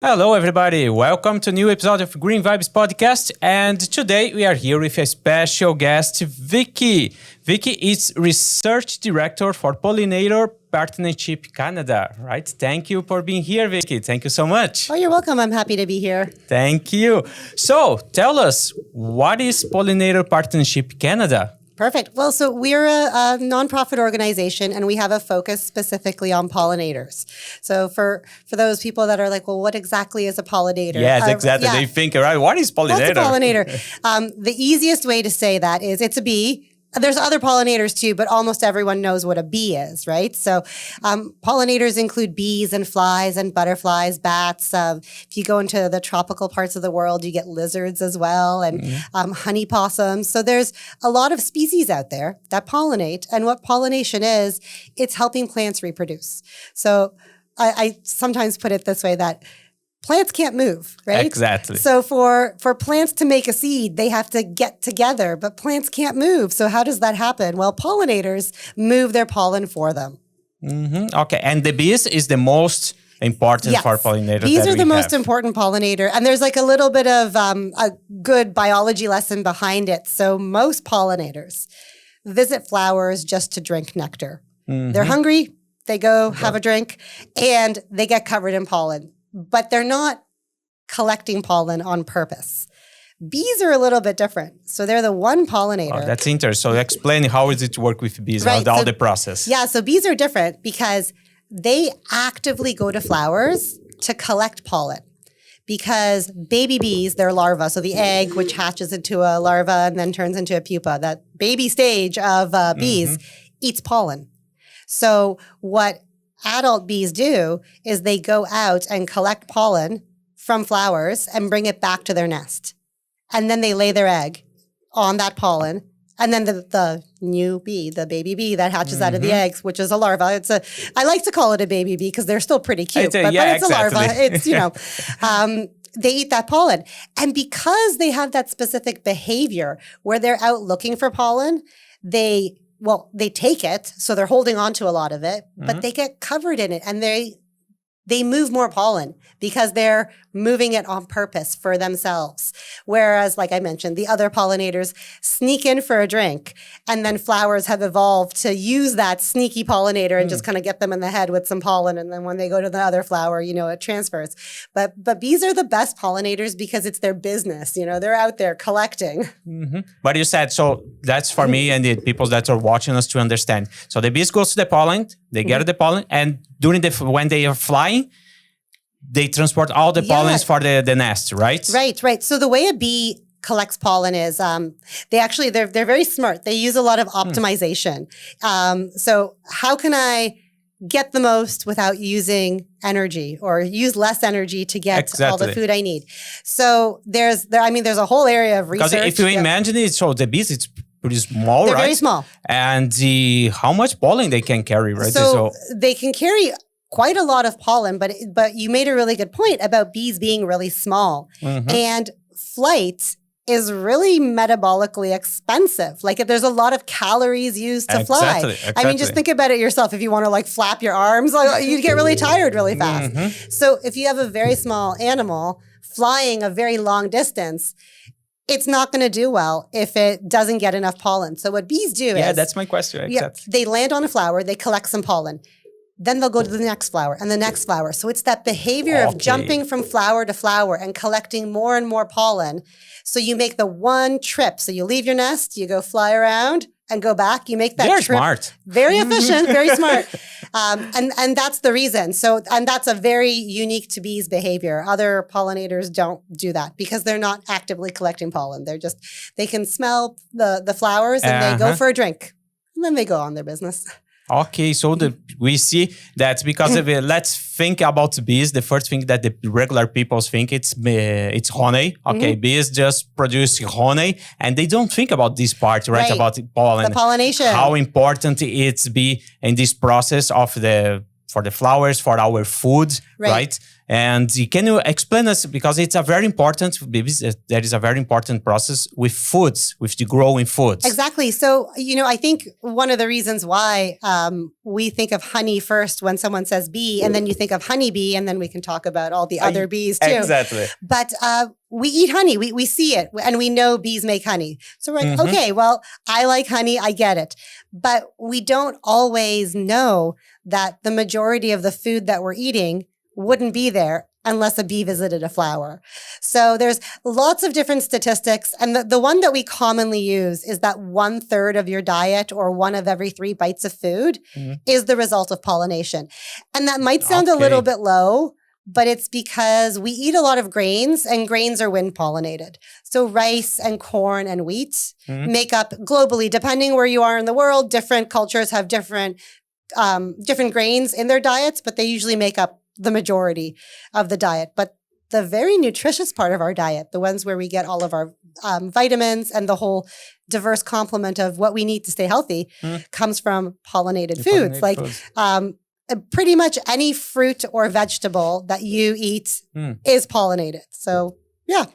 Hello, everybody. Welcome to a new episode of Green Vibes Podcast. And today we are here with a special guest, Vicki. Vicki is Research Director for Pollinator Partnership Canada, right? Thank you for being here, Vicki. Thank you so much. Oh, you're welcome. I'm happy to be here. Thank you. So tell us, what is Pollinator Partnership Canada? Perfect. Well, so we're a nonprofit organization, and we have a focus specifically on pollinators. So for those people that are like, well, what exactly is a pollinator? Yes, exactly. They think, right, what is pollinator? What's a pollinator? The easiest way to say that is it's a bee. There's other pollinators too, but almost everyone knows what a bee is, right? So pollinators include bees and flies and butterflies, bats. If you go into the tropical parts of the world, you get lizards as well, and honey possums. So there's a lot of species out there that pollinate. And what pollination is, it's helping plants reproduce. So I sometimes put it this way, that plants can't move, right? Exactly. So for plants to make a seed, they have to get together, but plants can't move. So how does that happen? Well, pollinators move their pollen for them. Mm-hmm. Okay, and the bees is the most important for pollinators. Bees are the most important pollinator. And there's like a little bit of a good biology lesson behind it. So most pollinators visit flowers just to drink nectar. Mm-hmm. They're hungry, they go have a drink, and they get covered in pollen. But they're not collecting pollen on purpose. Bees are a little bit different. So they're the one pollinator. Oh, that's interesting. So explain how does it work with bees, right. How the process. Yeah, so bees are different because they actively go to flowers to collect pollen. Because baby bees, they're larvae, so the egg, which hatches into a larva and then turns into a pupa, that baby stage of bees eats pollen. So what adult bees do is they go out and collect pollen from flowers and bring it back to their nest. And then they lay their egg on that pollen. And then the new bee, the baby bee that hatches out of the eggs, which is a larva. I like to call it a baby bee because they're still pretty cute, but it's a larva. It's, they eat that pollen. And because they have that specific behavior where they're out looking for pollen, they take it, so they're holding on to a lot of it, but they get covered in it, and they move more pollen because they're moving it on purpose for themselves. Whereas, like I mentioned, the other pollinators sneak in for a drink, and then flowers have evolved to use that sneaky pollinator and just kind of get them in the head with some pollen. And then when they go to the other flower, it transfers. But bees are the best pollinators because it's their business. They're out there collecting. Mm-hmm. But you said, so that's for me and the people that are watching us to understand. So the bees goes to the pollen, they get the pollen, and when they are flying, they transport all the pollens for the nest, right? Right. So the way a bee collects pollen is they're very smart. They use a lot of optimization. So how can I get the most without using energy, or use less energy to get all the food I need? So there's a whole area of research. Because if you imagine it, so the bees, it's pretty small, They're right? very small. And how much pollen they can carry, right? So they can carry quite a lot of pollen, but you made a really good point about bees being really small. And flight is really metabolically expensive. Like, there's a lot of calories used to fly. Exactly. I mean, just think about it yourself. If you want to flap your arms, you'd get really tired really fast. So if you have a very small animal flying a very long distance, it's not going to do well if it doesn't get enough pollen. So what bees do is... Yeah, that's my question. Exactly. They land on a flower, they collect some pollen. Then they'll go to the next flower and the next flower. So it's that behavior of jumping from flower to flower and collecting more and more pollen. So you make the one trip. So you leave your nest, you go fly around and go back. You make that trip. Very smart. Very efficient, very smart. And that's the reason. And that's a very unique to bees behavior. Other pollinators don't do that because they're not actively collecting pollen. They can smell the flowers and they go for a drink. And then they go on their business. Okay, so we see that because of it, let's think about bees. The first thing that the regular people think it's honey. Okay, bees just produce honey, and they don't think about this part, right? About pollen, the pollination, how important it's be in this process of for the flowers, for our food, right? And can you explain us, because it's a very important, there is a very important process with foods, with the growing foods. Exactly. So, I think one of the reasons why we think of honey first when someone says bee, and then you think of honeybee, and then we can talk about all the other bees too. Exactly. But we eat honey. We see it, and we know bees make honey. So we're like, okay, well, I like honey. I get it. But we don't always know that the majority of the food that we're eating wouldn't be there unless a bee visited a flower. So there's lots of different statistics. And the one that we commonly use is that 1/3 of your diet or 1 of every 3 bites of food is the result of pollination. And that might sound a little bit low, but it's because we eat a lot of grains, and grains are wind pollinated. So rice and corn and wheat make up globally, depending where you are in the world, different cultures have different grains in their diets, but they usually make up the majority of the diet. But the very nutritious part of our diet, the ones where we get all of our vitamins and the whole diverse complement of what we need to stay healthy, comes from pollinated foods. Pretty much any fruit or vegetable that you eat is pollinated. So, yeah.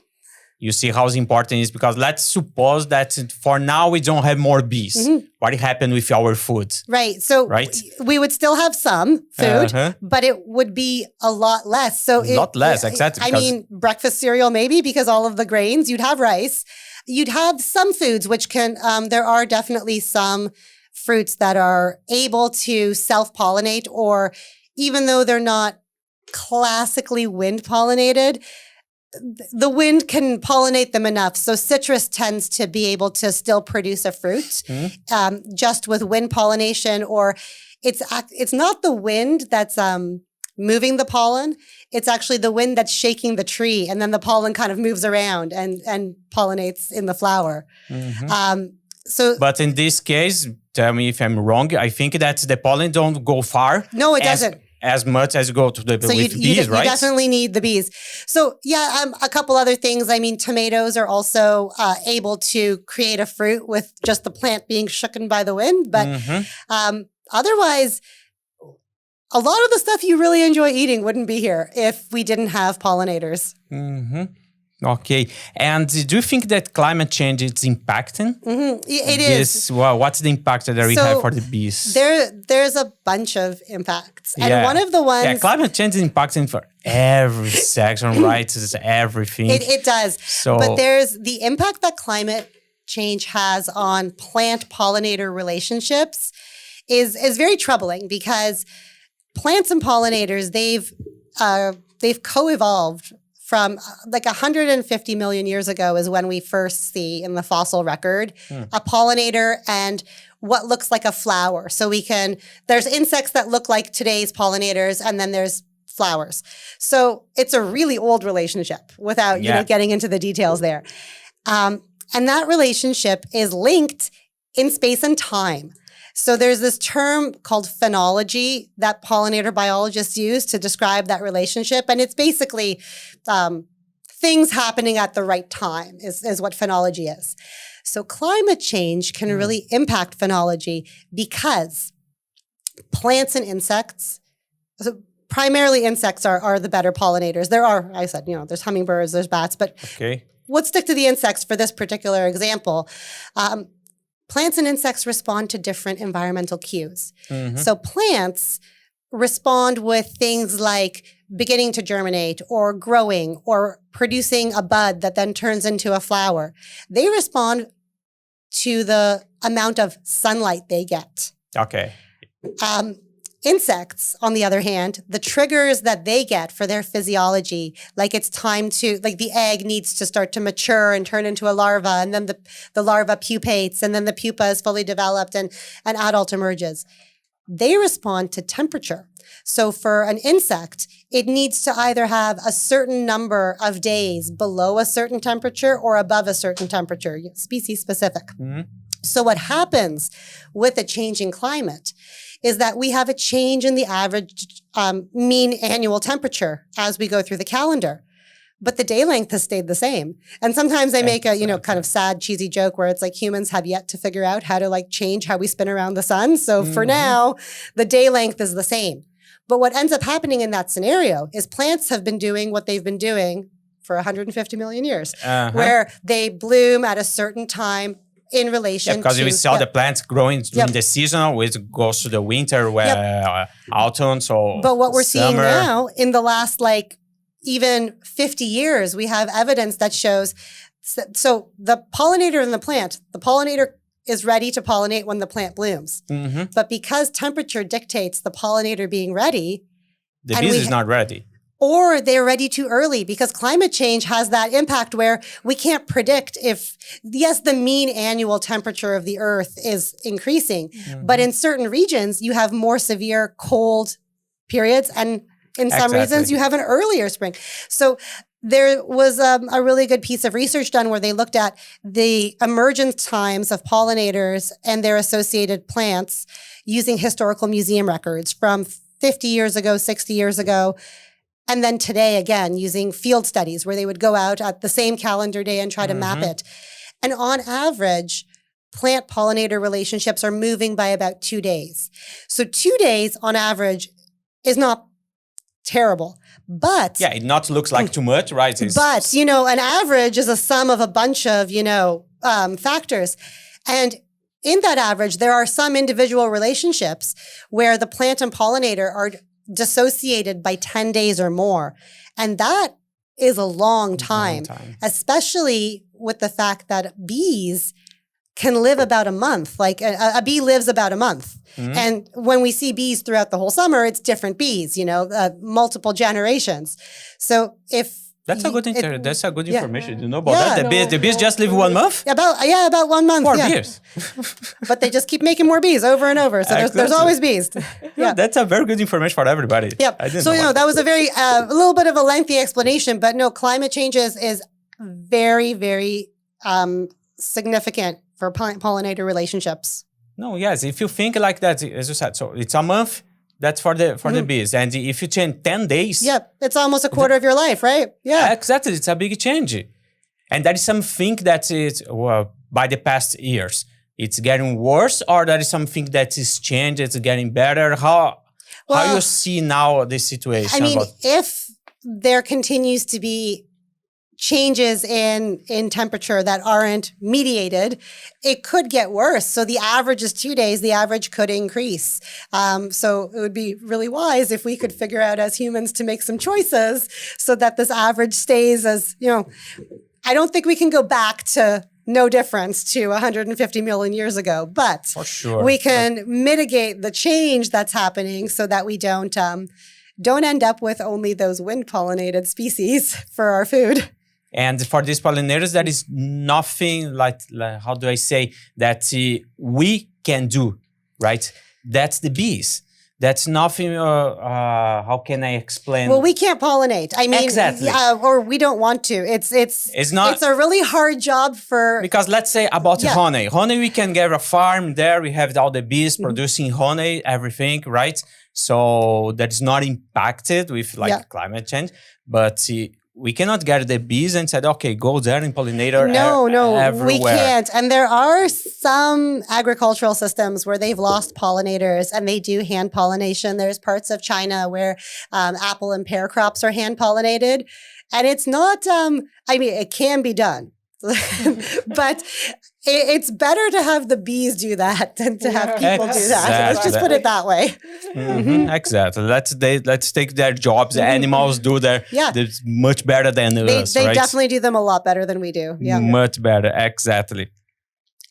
You see how important it is, because let's suppose that for now we don't have more bees. What happened with our food? Right. So we would still have some food, but it would be a lot less. So a lot less, exactly. I mean, breakfast cereal maybe, because all of the grains, you'd have rice. You'd have some foods which can, there are definitely some fruits that are able to self-pollinate, or even though they're not classically wind pollinated, the wind can pollinate them enough. So citrus tends to be able to still produce a fruit just with wind pollination, or it's not the wind that's moving the pollen. It's actually the wind that's shaking the tree, and then the pollen kind of moves around and pollinates in the flower. But in this case, tell me if I'm wrong, I think that the pollen don't go far. No, it doesn't. As much as you go to the bees, right? You definitely need the bees. So yeah, a couple other things. I mean, tomatoes are also able to create a fruit with just the plant being shooken by the wind. But otherwise, a lot of the stuff you really enjoy eating wouldn't be here if we didn't have pollinators. Okay. And do you think that climate change is impacting? It is. Well, what's the impact that we have for the bees? There's a bunch of impacts. And one of the ones... Yeah, climate change is impacting for every section, right? It's everything. It does. But there's the impact that climate change has on plant pollinator relationships is very troubling, because plants and pollinators, they've co-evolved from like 150 million years ago is when we first see in the fossil record a pollinator and what looks like a flower. So there's insects that look like today's pollinators, and then there's flowers. So it's a really old relationship without getting into the details there. And that relationship is linked in space and time. So there's this term called phenology that pollinator biologists use to describe that relationship. And it's basically things happening at the right time is what phenology is. So climate change can really impact phenology, because plants and insects, so primarily insects are the better pollinators. There are, I said, there's hummingbirds, there's bats, but let's stick to the insects for this particular example. Plants and insects respond to different environmental cues. So plants respond with things like beginning to germinate or growing or producing a bud that then turns into a flower. They respond to the amount of sunlight they get. Okay. Insects, on the other hand, the triggers that they get for their physiology, like it's time to, like the egg needs to start to mature and turn into a larva, and then the larva pupates, and then the pupa is fully developed and an adult emerges. They respond to temperature. So for an insect, it needs to either have a certain number of days below a certain temperature or above a certain temperature, species specific. So what happens with a changing climate is that we have a change in the average mean annual temperature as we go through the calendar. But the day length has stayed the same. And sometimes I make a, kind of sad, cheesy joke where it's like humans have yet to figure out how to change how we spin around the sun. So for now, the day length is the same. But what ends up happening in that scenario is plants have been doing what they've been doing for 150 million years, where they bloom at a certain time in relation to... because we saw the plants growing during the season, which goes to the winter, where autumn, so But what we're seeing summer. now, in the last even 50 years, we have evidence that shows... So the pollinator in the pollinator is ready to pollinate when the plant blooms. But because temperature dictates the pollinator being ready... The bees is not ready. Or they're ready too early because climate change has that impact where we can't predict if, yes, the mean annual temperature of the earth is increasing, but in certain regions you have more severe cold periods, and in some regions you have an earlier spring. So there was a really good piece of research done where they looked at the emergence times of pollinators and their associated plants using historical museum records from 50 years ago, 60 years ago. And then today, again, using field studies where they would go out at the same calendar day and try to map it. And on average, plant-pollinator relationships are moving by about 2 days. So 2 days on average is not terrible. But... Yeah, it not looks like too much, right? But, an average is a sum of a bunch of, factors. And in that average, there are some individual relationships where the plant and pollinator are dissociated by 10 days or more. And that is a long time, especially with the fact that bees can live about a month. Like a bee lives about a month. And when we see bees throughout the whole summer, it's different bees, multiple generations. So if... That's a good information. You know about that? The bees just live 1 month? About 1 month. 4 years. But they just keep making more bees over and over. So there's always bees. Yeah, that's a very good information for everybody. Yep. So, that was a very, a little bit of a lengthy explanation, but no, climate change is very, very significant for pollinator relationships. No, yes. If you think like that, as you said, so it's a month. That's for the bees. And if you change 10 days... Yep, it's almost a quarter of your life, right? Yeah. Exactly. It's a big change. And that is something that is, by the past years, it's getting worse, or that is something that is changed, it's getting better? How you see now the situation? I mean, if there continues to be changes in temperature that aren't mediated, it could get worse. So the average is 2 days, the average could increase. So it would be really wise if we could figure out as humans to make some choices so that this average stays as, I don't think we can go back to no difference to 150 million years ago, but for sure, we can mitigate the change that's happening so that we don't end up with only those wind-pollinated species for our food. And for these pollinators, there is nothing like how do I say, that we can do, right? That's the bees. That's nothing, how can I explain? Well, we can't pollinate. I mean, exactly. Or we don't want to. It's a really hard job for... Because let's say about honey. Honey, we can get a farm there. We have all the bees producing honey, everything, right? So that's not impacted with climate change. But we cannot get the bees and said, okay, go there and pollinator everywhere. We can't. And there are some agricultural systems where they've lost pollinators and they do hand pollination. There's parts of China where apple and pear crops are hand pollinated. And it's not, it can be done. But it's better to have the bees do that than to have people do that. Let's just put it that way. Exactly. Let's take their jobs. The animals do their much better than us. They definitely do them a lot better than we do. Yeah, much better. Exactly.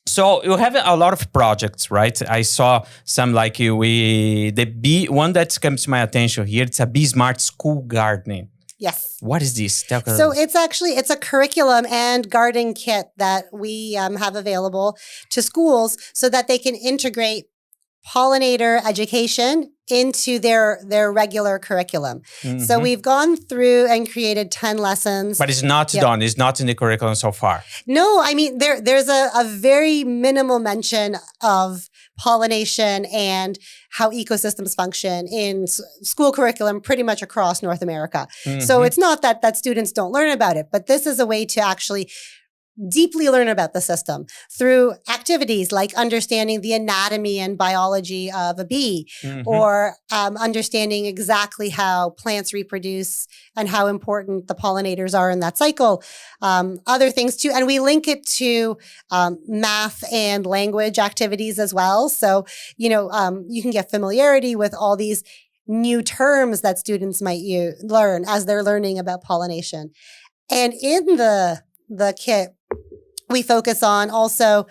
So you have a lot of projects, right? I saw some the bee one that comes to my attention here. It's a Bee Smart School Gardening. Yes. What is this? So it's a curriculum and gardening kit that we have available to schools so that they can integrate pollinator education into their regular curriculum. So we've gone through and created 10 lessons. But it's not done. It's not in the curriculum so far. No, I mean, there's a very minimal mention of pollination and how ecosystems function in school curriculum pretty much across North America. So it's not that students don't learn about it, but this is a way to actually deeply learn about the system through activities like understanding the anatomy and biology of a bee, or understanding exactly how plants reproduce and how important the pollinators are in that cycle. Other things too. And we link it to math and language activities as well. So, you can get familiarity with all these new terms that students might learn as they're learning about pollination. And in the kit, we focus on also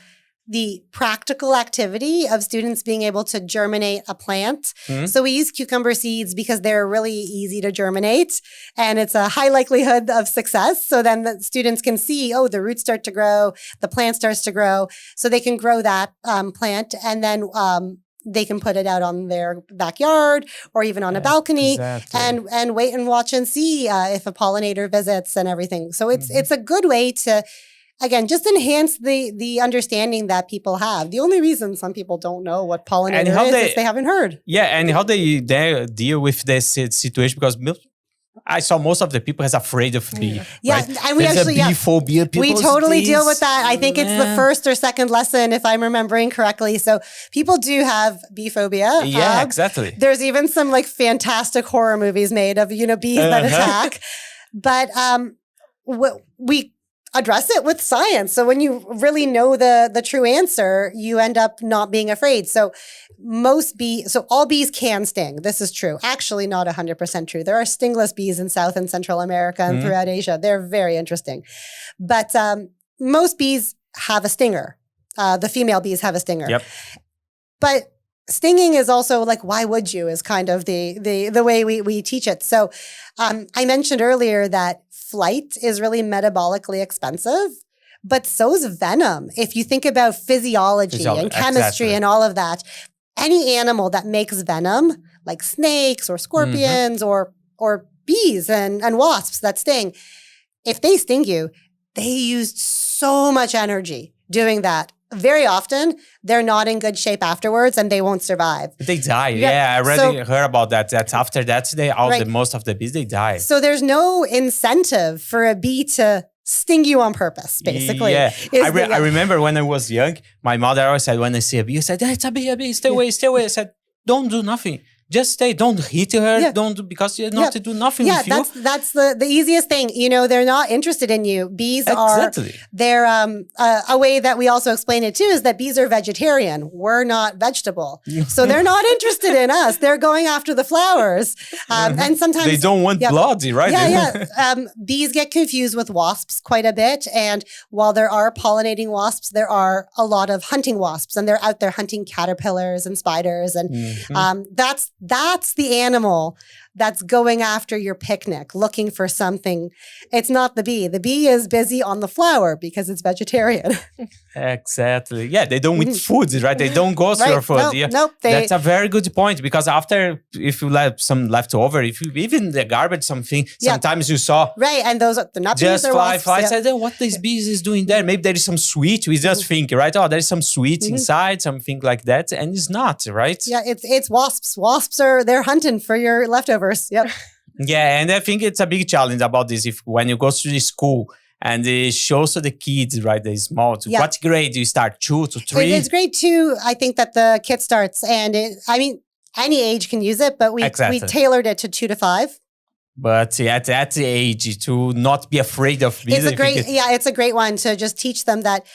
the practical activity of students being able to germinate a plant. So we use cucumber seeds because they're really easy to germinate and it's a high likelihood of success. So then the students can see, the roots start to grow, the plant starts to grow, so they can grow that plant and then they can put it out on their backyard or even on a balcony and wait and watch and see if a pollinator visits and everything. So it's a good way to, again, just enhance the understanding that people have. The only reason some people don't know what pollinator is they haven't heard. Yeah, and how they deal with this situation, because I saw most of the people is afraid of bee. Yeah, right? and we There's actually a bee phobia. we totally deal with that. I think it's the first or second lesson, if I'm remembering correctly. So people do have bee phobia. Yeah, exactly. There's even some like fantastic horror movies made of bees that attack. But we address it with science. So when you really know the true answer, you end up not being afraid. So all bees can sting. This is true. Actually, not 100% true. There are stingless bees in South and Central America and throughout Asia. They're very interesting. But most bees have a stinger. The female bees have a stinger. Yep. But stinging is also like, why would you, is kind of the way we teach it. So I mentioned earlier that flight is really metabolically expensive, but so is venom. If you think about physiology and chemistry and all of that, any animal that makes venom, like snakes or scorpions or bees and wasps that sting, if they sting you, they used so much energy doing that. Very often, they're not in good shape afterwards and they won't survive. They die. Yeah, I already heard about that. That's after that, most of the bees, they die. So there's no incentive for a bee to sting you on purpose, basically. Yeah, I remember when I was young, my mother always said, when I see a bee, I said, it's a bee, stay away, stay away. I said, don't do nothing. Just stay. Don't hit her. Because you're not to do nothing with you. That's the easiest thing. They're not interested in you. Bees they're a way that we also explain it too is that bees are vegetarian. We're not vegetable. So they're not interested in us. They're going after the flowers. And sometimes they don't want blood, right? Yeah. Bees get confused with wasps quite a bit. And while there are pollinating wasps, there are a lot of hunting wasps and they're out there hunting caterpillars and spiders. And that's the animal that's going after your picnic, looking for something. It's not the bee. The bee is busy on the flower because it's vegetarian. Exactly. Yeah, they don't eat food, right? They don't go for your food. Nope. That's a very good point because after, if you let some leftover, if you even the garbage, something, sometimes you saw. Right, and those are not bees, they're wasps. I said, what this bee is doing there? Maybe there is some sweet. We just think, right? Oh, there is some sweet inside, something like that. And it's not, right? Yeah, it's wasps. Wasps they're hunting for your leftovers. Yep. Yeah, and I think it's a big challenge about this. When you go to the school and it shows to the kids, right, they're small. What grade do you start? 2 to 3? It's grade 2. I think that the kit starts, and any age can use it, but we tailored it to 2 to 5. But at that age, to not be afraid of bees. It's a great one to just teach them that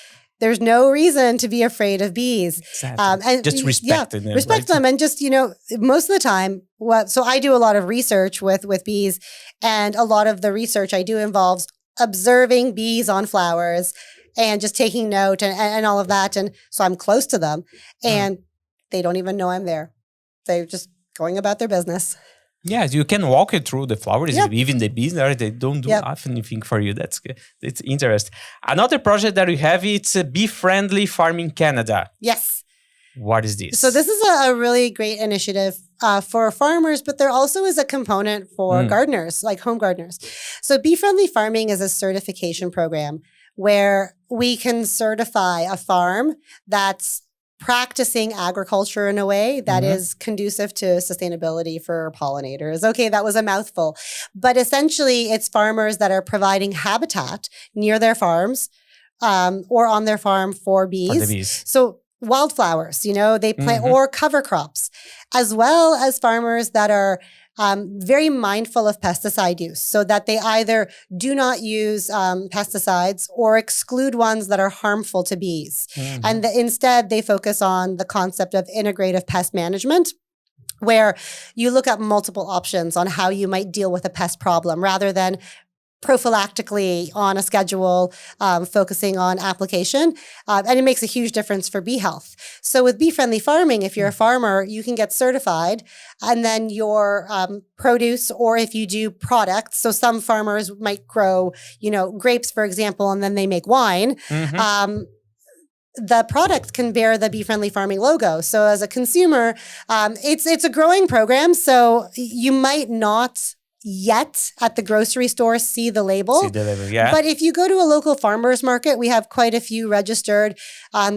there's no reason to be afraid of bees. Exactly. And just respect them. Respect them. And just, most of the time, so I do a lot of research with bees, and a lot of the research I do involves observing bees on flowers and just taking note and all of that. And so I'm close to them and they don't even know I'm there. They're just going about their business. Yes, you can walk it through the flowers, even the bees there, they don't do anything for you. It's interesting. Another project that we have, it's Bee-Friendly Farming Canada. Yes. What is this? So this is a really great initiative for farmers, but there also is a component for gardeners, like home gardeners. So Bee-Friendly Farming is a certification program where we can certify a farm that's practicing agriculture in a way that is conducive to sustainability for pollinators. Okay, that was a mouthful. But essentially, it's farmers that are providing habitat near their farms or on their farm for bees. For the bees. So wildflowers, they plant or cover crops, as well as farmers that are very mindful of pesticide use, so that they either do not use pesticides or exclude ones that are harmful to bees. And instead, they focus on the concept of integrative pest management, where you look at multiple options on how you might deal with a pest problem rather than prophylactically on a schedule, focusing on application. And it makes a huge difference for bee health. So with bee-friendly farming, if you're a farmer, you can get certified, and then your produce, or if you do products, so some farmers might grow, grapes, for example, and then they make wine. The product can bear the bee-friendly farming logo. So as a consumer, it's a growing program. So you might not yet at the grocery store see the label. Yeah. But if you go to a local farmers market, we have quite a few registered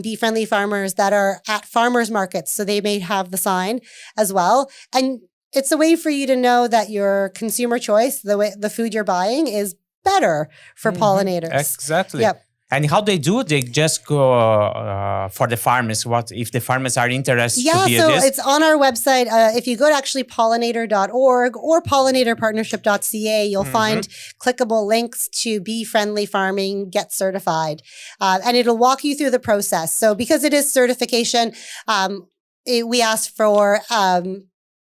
bee-friendly farmers that are at farmers markets. So they may have the sign as well. And it's a way for you to know that your consumer choice, the food you're buying, is better for pollinators. Exactly. Yep. And how they do? They just go for the farmers. What if the farmers are interested to be so this? it's on our website. If you go to actually pollinator.org or pollinatorpartnership.ca, you'll find clickable links to bee-friendly farming, get certified. And it'll walk you through the process. So because it is certification, we ask for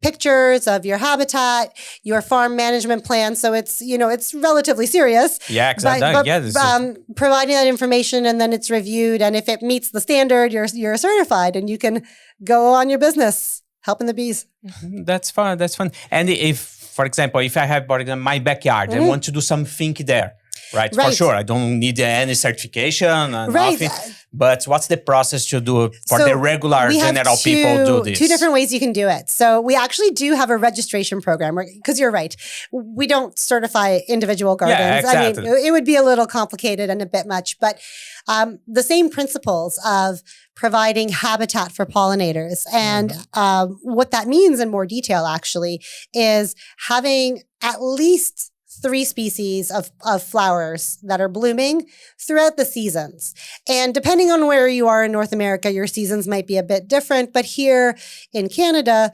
pictures of your habitat, your farm management plan. So it's, it's relatively serious. Yeah, exactly. But providing that information, and then it's reviewed. And if it meets the standard, you're certified, and you can go on your business helping the bees. That's fun. And if, for example, if I have my backyard, I want to do something there. Right, for sure. I don't need any certification, nothing. But what's the process to do for the regular general people do this? Two different ways you can do it. So we actually do have a registration program, because you're right. We don't certify individual gardens. Yeah, exactly. I mean, it would be a little complicated and a bit much, but the same principles of providing habitat for pollinators. And what that means in more detail, actually, is having at least 3 species of flowers that are blooming throughout the seasons. And depending on where you are in North America, your seasons might be a bit different. But here in Canada,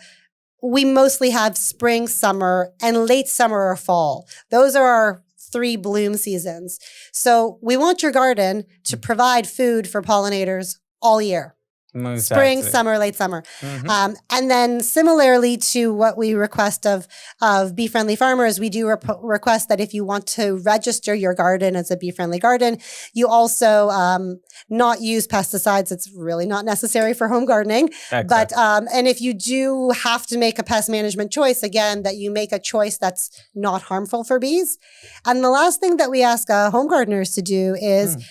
we mostly have spring, summer, and late summer or fall. Those are our 3 bloom seasons. So we want your garden to provide food for pollinators all year. Exactly. Spring, summer, late summer. And then similarly to what we request of bee-friendly farmers, we do request that if you want to register your garden as a bee-friendly garden, you also not use pesticides. It's really not necessary for home gardening. Exactly. But and if you do have to make a pest management choice, again, that you make a choice that's not harmful for bees. And the last thing that we ask home gardeners to do is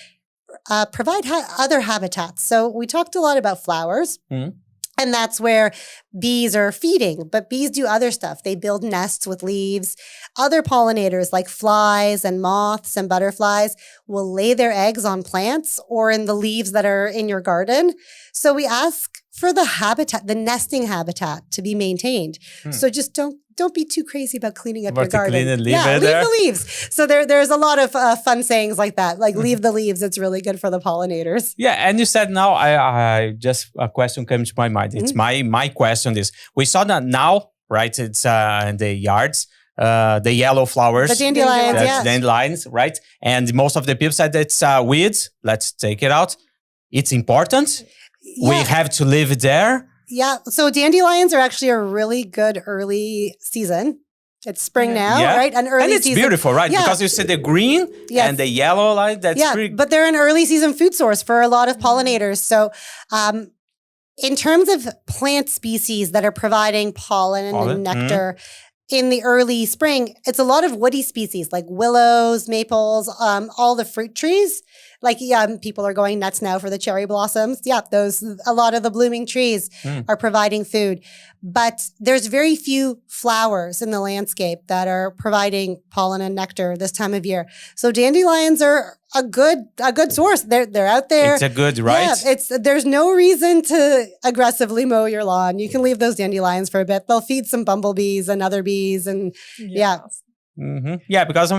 provide other habitats. So we talked a lot about flowers, and that's where bees are feeding. But bees do other stuff. They build nests with leaves. Other pollinators like flies and moths and butterflies will lay their eggs on plants or in the leaves that are in your garden. So we ask for the habitat, the nesting habitat, to be maintained. So just don't be too crazy about cleaning up your garden. Leave the leaves. So there's a lot of fun sayings like that, like leave the leaves. It's really good for the pollinators. Yeah, and you said now, I just a question came to my mind. It's my question is, we saw that now, right? It's in the yards, the yellow flowers. The dandelions, dandelions, right? And most of the people said it's weeds. Let's take it out. It's important. Yeah. We have to live there. Yeah. So dandelions are actually a really good early season. It's spring now, right? An early and it's season. Beautiful, right? Yeah. Because you see the green and the yellow light. That's pretty. But they're an early season food source for a lot of pollinators. So in terms of plant species that are providing pollen and nectar, in the early spring, it's a lot of woody species like willows, maples, all the fruit trees. Like, people are going nuts now for the cherry blossoms. Yeah, a lot of the blooming trees are providing food. But there's very few flowers in the landscape that are providing pollen and nectar this time of year. So dandelions are a good source. They're out there. It's a good, right? Yeah, there's no reason to aggressively mow your lawn. You can leave those dandelions for a bit. They'll feed some bumblebees and other bees, and Yeah, because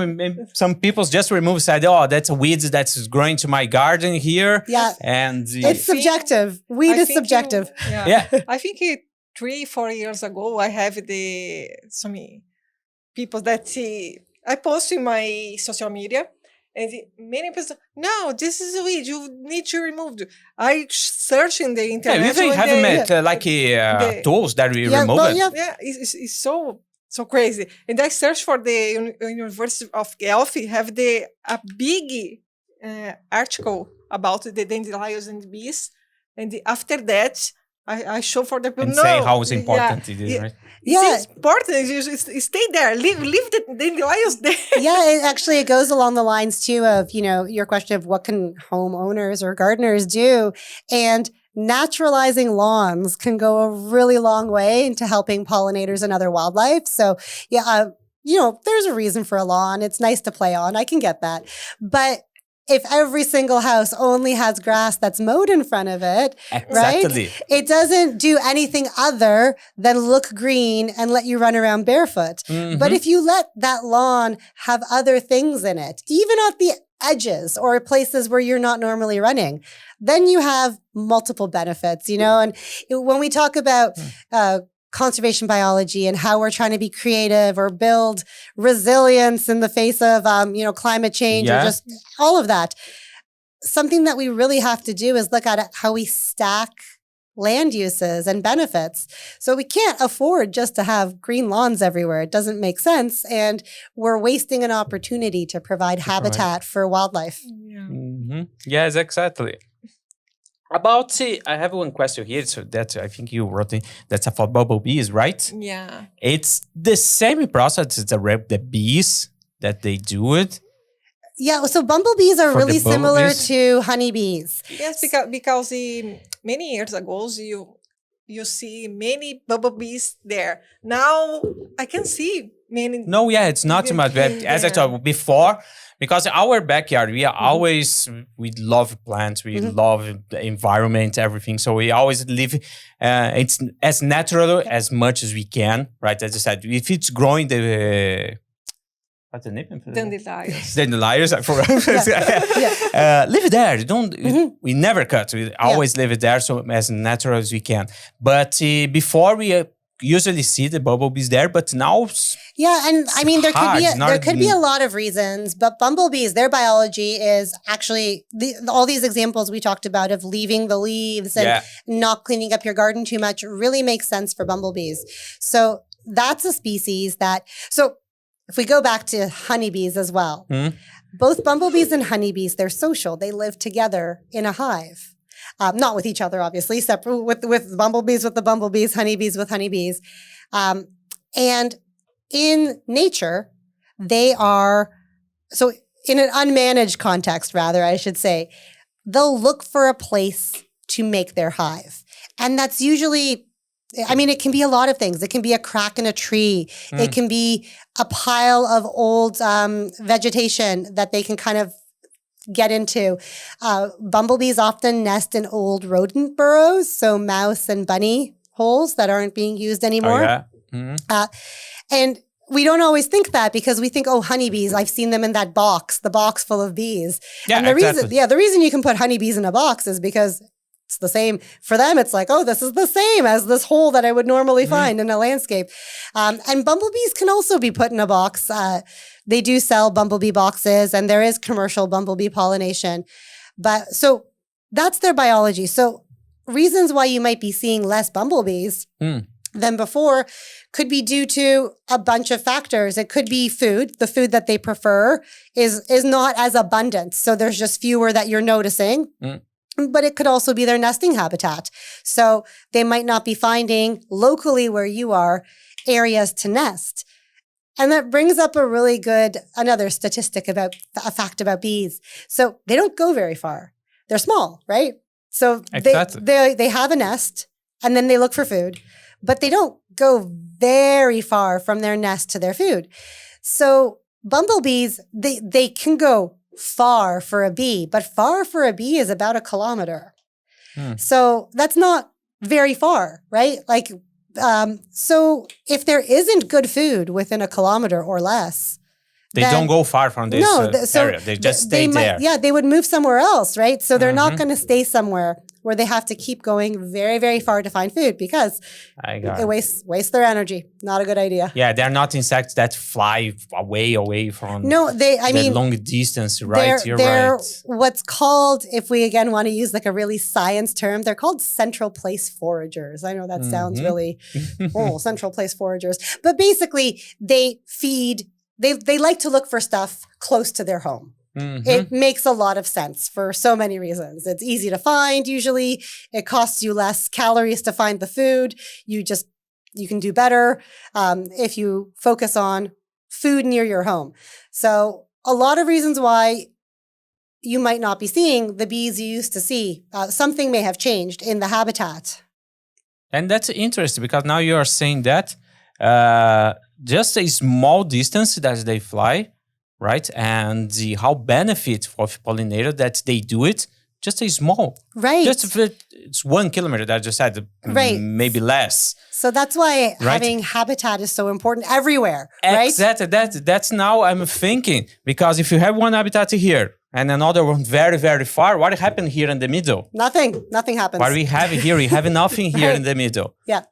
some people just remove, said, "Oh, that's a weed that's growing to my garden here." Yeah. And It's subjective. Weed is subjective. Yeah. I think 3-4 years ago, I have some people that I post in my social media, and many people, no, this is a weed, you need to remove it. I search in the internet. Yeah, we have met tools that we remove it. Yeah, it's so crazy. And I searched for the University of Guelph, have a big article about the dandelions and bees. And after that, I show for the people. And say how important it is, right? It's important. You stay there. Leave the dandelions there. Yeah, it goes along the lines too of, your question of what can homeowners or gardeners do. And naturalizing lawns can go a really long way into helping pollinators and other wildlife. So there's a reason for a lawn. It's nice to play on. I can get that. But if every single house only has grass that's mowed in front of it, exactly, right? It doesn't do anything other than look green and let you run around barefoot. But if you let that lawn have other things in it, even at the edges or places where you're not normally running, then you have multiple benefits, And when we talk about conservation biology and how we're trying to be creative or build resilience in the face of, climate change or just all of that, something that we really have to do is look at how we stack land uses and benefits. So we can't afford just to have green lawns everywhere. It doesn't make sense. And we're wasting an opportunity to provide habitat for wildlife. Yeah. Yes, exactly. About, I have one question here. So that I think you wrote it. That's about bumblebees, right? Yeah. It's the same process as the bees that they do it. Yeah, so bumblebees are really similar to honeybees. Yes, because many years ago, you see many bumblebees there. Now I can see many. No, yeah, it's not too much. But as I told before, because our backyard, we love plants, we love the environment, everything. So we always live, it's as natural as much as we can, right? As I said, if it's growing what's the name? Dandelions. Dandelions, I forgot. Leave it there. We never cut. We always leave it there, so as natural as we can. But before we usually see the bumblebees there, but now. Yeah, and I mean there could be a lot of reasons, but bumblebees, their biology is actually all these examples we talked about of leaving the leaves and not cleaning up your garden too much really makes sense for bumblebees. So that's a species that. So if we go back to honeybees as well, both bumblebees and honeybees, they're social. They live together in a hive. Not with each other, obviously, separate with bumblebees with the bumblebees, honeybees with honeybees. And in nature, they are, so in an unmanaged context, rather, I should say, they'll look for a place to make their hive. And that's usually, it can be a lot of things. It can be a crack in a tree. It can be a pile of old vegetation that they can kind of get into. Bumblebees often nest in old rodent burrows, so mouse and bunny holes that aren't being used anymore. And we don't always think that because we think, honeybees, I've seen them in that box, the box full of bees. Yeah, and the reason you can put honeybees in a box is because it's the same. For them, it's like, this is the same as this hole that I would normally find in a landscape. And bumblebees can also be put in a box. They do sell bumblebee boxes, and there is commercial bumblebee pollination. But so that's their biology. So reasons why you might be seeing less bumblebees than before could be due to a bunch of factors. It could be food. The food that they prefer is not as abundant. So there's just fewer that you're noticing. But it could also be their nesting habitat. So they might not be finding locally where you are areas to nest. And that brings up a really good, another statistic about a fact about bees. So they don't go very far. They're small, right? So they have a nest and then they look for food, but they don't go very far from their nest to their food. So bumblebees, they can go far for a bee, but far for a bee is about 1 kilometer. So that's not very far, right? So if there isn't good food within 1 kilometer or less, They don't go far from this area. They just stay there. Yeah, they would move somewhere else, right? So they're not going to stay somewhere where they have to keep going very, very far to find food because it wastes their energy. Not a good idea. Yeah, they're not insects that fly away from long distance, right? They're what's called, if we again want to use like a really science term, they're called central place foragers. I know that sounds really, central place foragers. But basically, they feed, they like to look for stuff close to their home. It makes a lot of sense for so many reasons. It's easy to find usually. It costs you less calories to find the food. You can do better if you focus on food near your home. So a lot of reasons why you might not be seeing the bees you used to see. Something may have changed in the habitat. And that's interesting because now you are saying that just a small distance that they fly, right? And how benefit of pollinator that they do it, just a small. Right. Just if it's 1 kilometer that I just said, maybe less. So that's why having habitat is so important everywhere, right? Exactly. That's now I'm thinking, because if you have one habitat here and another one very, very far, what happened here in the middle? Nothing happens. What we have here, we have nothing here in the middle. Yeah.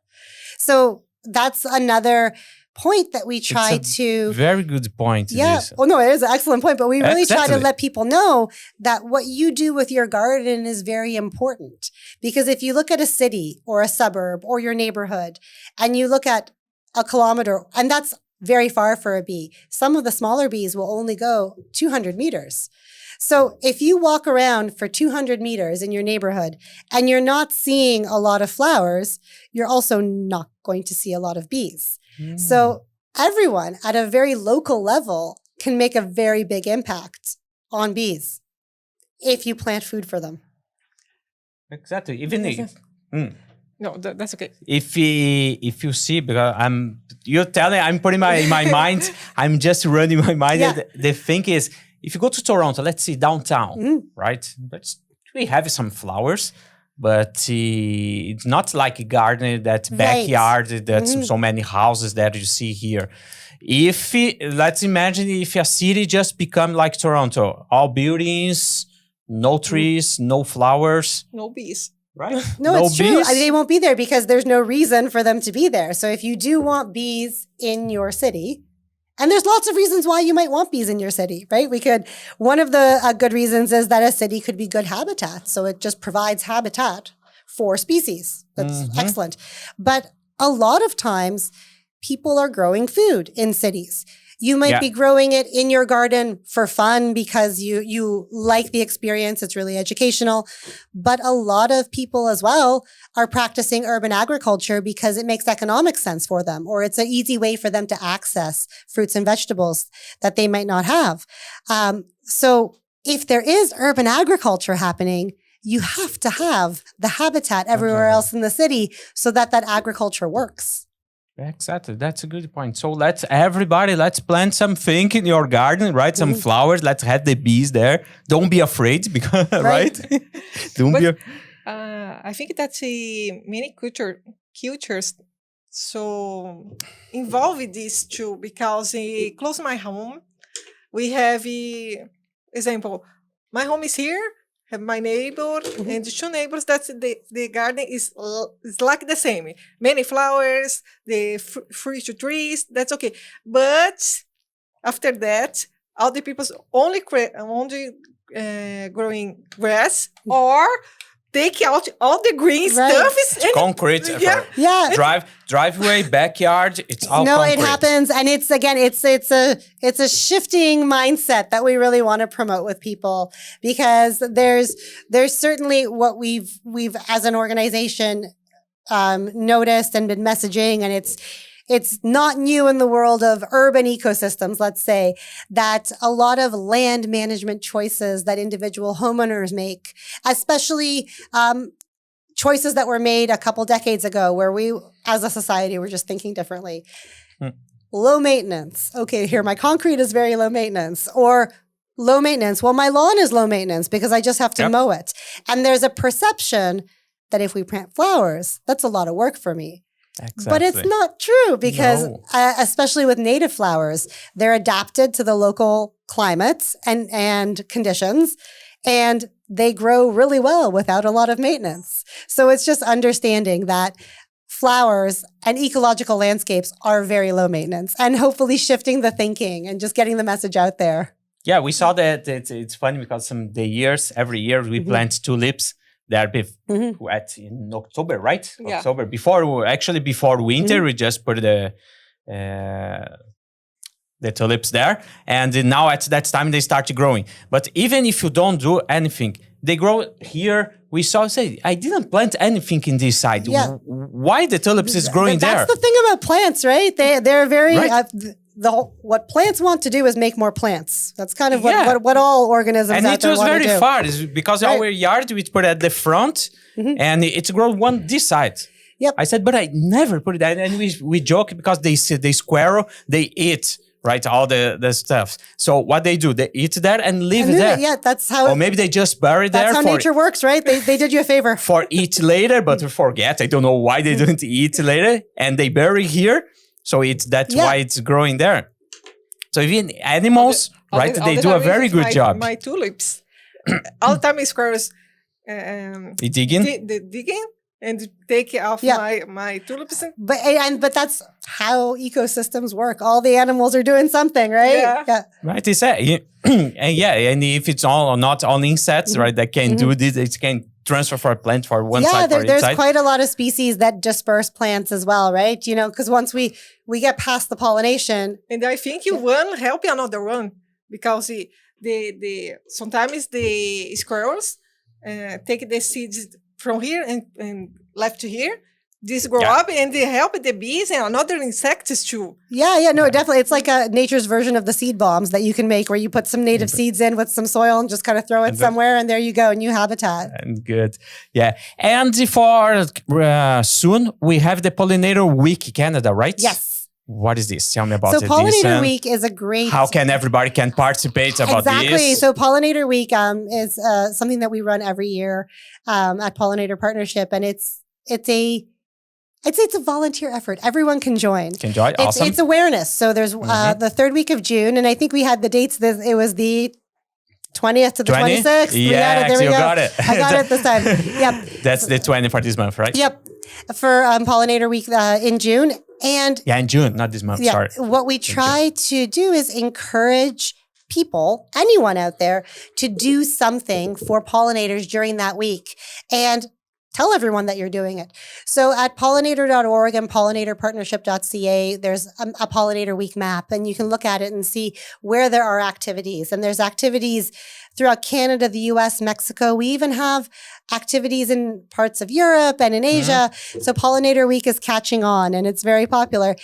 So that's another point that we try to... Very good point. Yeah. Oh, no, it is an excellent point. But we really try to let people know that what you do with your garden is very important. Because if you look at a city or a suburb or your neighborhood and you look at a kilometer, and that's very far for a bee, some of the smaller bees will only go 200 meters. So if you walk around for 200 meters in your neighborhood and you're not seeing a lot of flowers, you're also not going to see a lot of bees. So everyone at a very local level can make a very big impact on bees if you plant food for them. Exactly. Even if... No, that's okay. If you see, because you're telling, I'm putting in my mind, I'm just running my mind. Yeah. The thing is, if you go to Toronto, let's see downtown, right? We have some flowers, but it's not like a garden, that backyard, that's so many houses that you see here. Let's imagine if a city just become like Toronto, all buildings, no trees, no flowers. No bees. Right? No, it's true. I mean, they won't be there because there's no reason for them to be there. So if you do want bees in your city, and there's lots of reasons why you might want bees in your city, right? One of the good reasons is that a city could be good habitat. So it just provides habitat for species. That's excellent. But a lot of times people are growing food in cities. You might be growing it in your garden for fun because you like the experience. It's really educational. But a lot of people as well are practicing urban agriculture because it makes economic sense for them, or it's an easy way for them to access fruits and vegetables that they might not have. So if there is urban agriculture happening, you have to have the habitat everywhere else in the city so that agriculture works. Exactly. That's a good point. So let's plant something in your garden, right? Some flowers. Let's have the bees there. Don't be afraid, because right? I think that many cultures so involved with this too, because close to my home, we have example. My home is here. Have my neighbor and the 2 neighbors. That's the garden is like the same. Many flowers, the fruit trees. That's okay. But after that, all the people only growing grass or take out all the green stuff. It's concrete. Driveway, backyard. It's all concrete. It happens, and it's a shifting mindset that we really want to promote with people, because there's certainly what we've as an organization noticed and been messaging, and it's not new in the world of urban ecosystems, let's say, that a lot of land management choices that individual homeowners make, especially choices that were made a couple decades ago where we, as a society, were just thinking differently. Low maintenance. Okay, here, my concrete is very low maintenance. Or low maintenance. Well, my lawn is low maintenance because I just have to mow it. And there's a perception that if we plant flowers, that's a lot of work for me. Exactly. But it's not true because, No. especially with native flowers, they're adapted to the local climates and conditions, and they grow really well without a lot of maintenance. So it's just understanding that flowers and ecological landscapes are very low maintenance, and hopefully shifting the thinking and just getting the message out there. Yeah, we saw that it's funny because every year we plant tulips. They're in October, right? Yeah. October before winter, we just put the tulips there, and now at that time they start growing. But even if you don't do anything, they grow here. We saw I didn't plant anything in this side. Yeah. Why the tulips is growing there? That's the thing about plants, right? They're very Right. what plants want to do is make more plants. That's kind of Yeah. what all organisms And out it there was want very to do. far. It's because Right. our yard we put at the front, and it's grown one this side. Yep. I said, but I never put it there. And we joke because they squirrel, they eat, right, all the stuff. So what they do, they eat there and leave it there. Yeah, that's how. Or maybe they just bury there that's how nature works, right? They did you a favor. for eat later, but we forget. I don't know why they don't eat later, and they bury here. So that's Yeah. why it's growing there. So even animals, right, they do a very good job. My tulips, all the time squirrels You digging? digging and take off Yeah. my tulips. But that's how ecosystems work. All the animals are doing something, right? Yeah. Right, it's and if it's not all insects, right, that can do this, it can transfer for a plant for one side for there's inside. quite a lot of species that disperse plants as well, right? You know, because once we get past the pollination, And I think one help another one because the sometimes the squirrels take the seeds from here and left to here. This grow up and they help the bees and other insects too. no, definitely. It's like nature's version of the seed bombs that you can make where you put some native seeds in with some soil and just kind of throw it somewhere and there you go, new habitat. And good. Yeah. And for soon, we have the Pollinator Week Canada, right? Yes. What is this? Tell me about So it. Pollinator Week is a great... How can everybody can participate about exactly. this? So Pollinator Week is something that we run every year at Pollinator Partnership, and I'd say it's a volunteer effort. Everyone can join. Awesome. It's awareness. So there's the third week of June, and I think we had the dates. It was the 20th to the 26th. Yeah, there we you go. got it. I got it this time. Yep. That's the 20 for this month, right? Yep. For Pollinator Week in June. And yeah, in June, not this month. Sorry. What we try to do is encourage people, anyone out there, to do something for pollinators during that week. And tell everyone that you're doing it. So at pollinator.org and pollinatorpartnership.ca, there's a Pollinator Week map, and you can look at it and see where there are activities. And there's activities throughout Canada, the US, Mexico. We even have activities in parts of Europe and in Asia. So Pollinator Week is catching on, and it's very popular.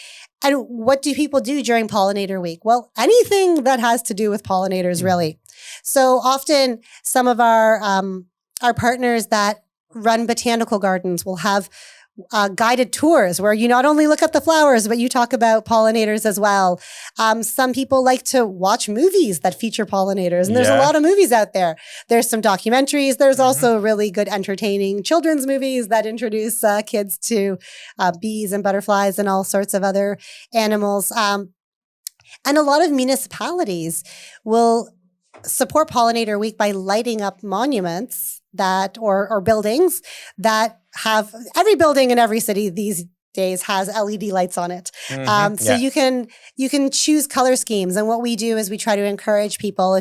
And what do people do during Pollinator Week? Well, anything that has to do with pollinators, really. So often some of our partners that run botanical gardens will have guided tours where you not only look at the flowers, but you talk about pollinators as well. Some people like to watch movies that feature pollinators, and there's a lot of movies out there. There's some documentaries. There's also really good entertaining children's movies that introduce kids to bees and butterflies and all sorts of other animals. And a lot of municipalities will support Pollinator Week by lighting up monuments or buildings that have, every building in every city these days has LED lights on it. So you can choose color schemes. And what we do is we try to encourage people,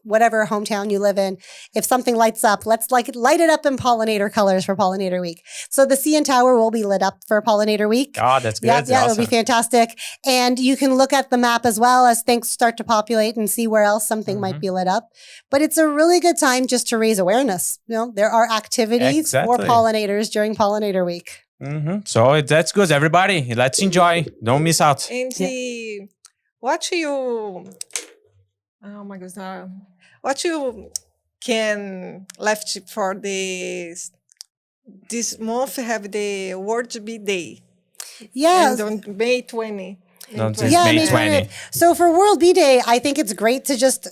whatever hometown you live in, if something lights up, let's light it up in pollinator colors for Pollinator Week. So the CN Tower will be lit up for Pollinator Week. Oh, that's good. Yeah, Awesome. it'll be fantastic. And you can look at the map as well as things start to populate and see where else something might be lit up. But it's a really good time just to raise awareness. You know, there are activities for pollinators during Pollinator Week. So that's good, everybody. Let's enjoy. Don't miss out. And what you can left for this month have the World Bee Day. Yeah. And on May 20. May 20. So for World Bee Day, I think it's great to just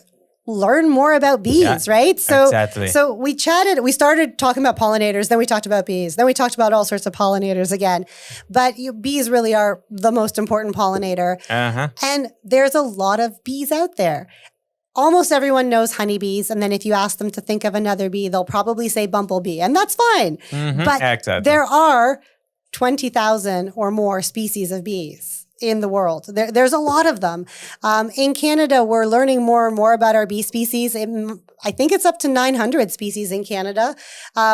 learn more about bees, right? Exactly. So we started talking about pollinators, then we talked about bees, then we talked about all sorts of pollinators again. But bees really are the most important pollinator. And there's a lot of bees out there. Almost everyone knows honeybees. And then if you ask them to think of another bee, they'll probably say bumblebee. And that's fine. But there are 20,000 or more species of bees in the world. There's a lot of them. In Canada, we're learning more and more about our bee species. I think it's up to 900 species in Canada.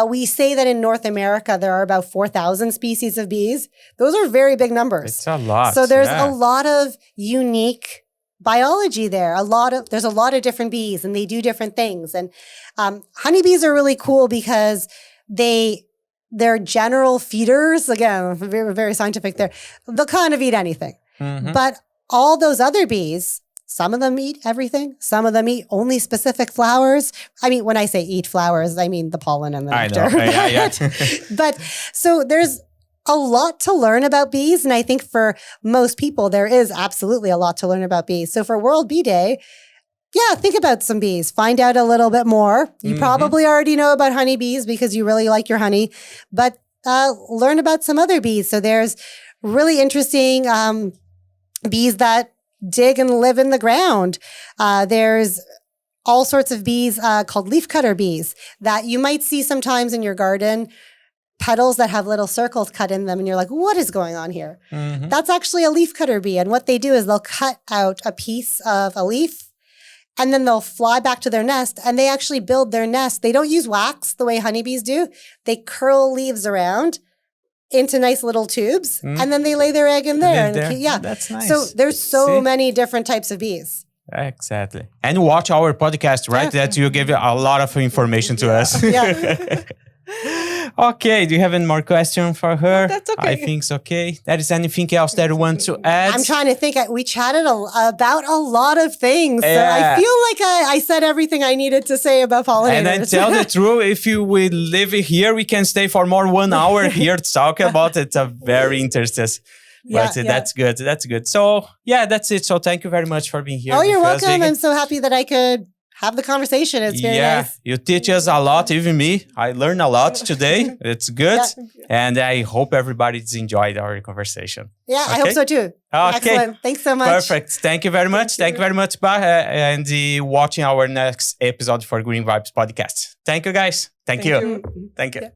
We say that in North America, there are about 4,000 species of bees. Those are very big numbers. It's a lot. So there's a lot of unique biology there. There's a lot of different bees and they do different things. And honeybees are really cool because they're general feeders. Again, very, very scientific there. They'll kind of eat anything. But all those other bees, some of them eat everything. Some of them eat only specific flowers. I mean, when I say eat flowers, I mean the pollen and the nectar. But so there's a lot to learn about bees. And I think for most people, there is absolutely a lot to learn about bees. So for World Bee Day, think about some bees. Find out a little bit more. You probably already know about honeybees because you really like your honey, but learn about some other bees. So there's really interesting bees that dig and live in the ground. There's all sorts of bees called leafcutter bees that you might see sometimes in your garden. Petals that have little circles cut in them. And you're like, what is going on here? That's actually a leafcutter bee. And what they do is they'll cut out a piece of a leaf and then they'll fly back to their nest and they actually build their nest. They don't use wax the way honeybees do. They curl leaves around into nice little tubes and then they lay their egg in there. That's nice. So there's so many different types of bees. Exactly. And watch our podcast, right? That you give a lot of information to us. Okay, do you have any more question for her? That's okay. I think it's okay. There is anything else that you want to add? I'm trying to think. We chatted about a lot of things. So I feel like I said everything I needed to say about pollinators. And I tell the truth, if you will live here, we can stay for more 1 hour here to talk about it. It's a very interesting. But that's good. That's good. So that's it. So thank you very much for being here. Oh, you're welcome. I'm so happy that I could have the conversation. It's very nice. You teach us a lot, even me. I learned a lot today. It's good. And I hope everybody's enjoyed our conversation. Yeah, I hope so too. Okay. Excellent. Thanks so much. Perfect. Thank you very much. Thank you very much, and watching our next episode for Green Vibes podcast. Thank you, guys. Thank you. Thank you.